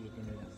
City na lang.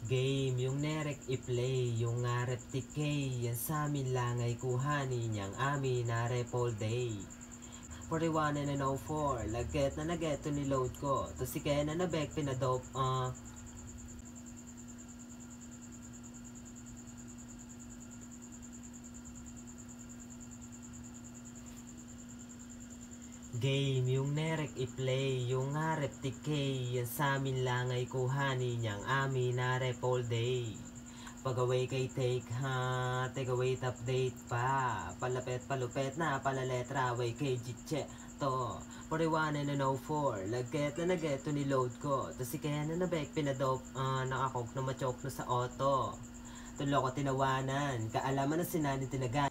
Game, yung nerek i-play, yung ngarep tikay, yan sa amin lang ay kuhanin, yang amin na rep all day. 41 and 04, laget na naget to niload ko, to si Ken na nabek pinadope, Game, yung nerek i-play, yung ngarep tikay, yan sa amin lang ay kuhanin, yang amin na rep all day. Pag-away kay take ha, take away update pa, palapet palupet na palaletra, way kay jitche to. 41 and 04, laget na naget to niload ko, to si Ken na nabek pinadope, nakakok na machok na sa auto. Tulo ko tinawanan, kaalaman na sinani tinagan.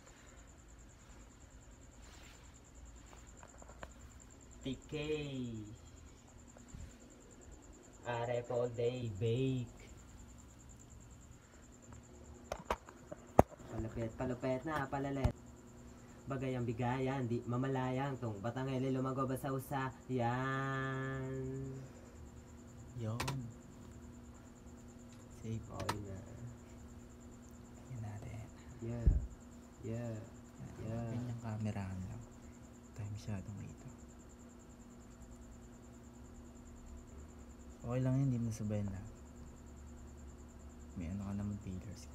TK Rep all day, bake. Palupet na, palalet. Bagayang bigayan, di mamalayang tong batangele lumago ba sa usa. Yan. Yun. Save. Okay na. Tingnan natin. Yeah. Yeah. Yeah. Ganyang camerahan lang. Tayo masyadong ito. Okay lang yun, hindi mo sabayan lang. May ano ka naman pillars.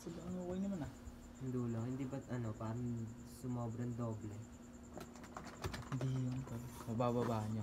Sobrang okay naman ah. Hindi lang, hindi ba't parang sumobrang doble. Hindi yun. Mabababa niya.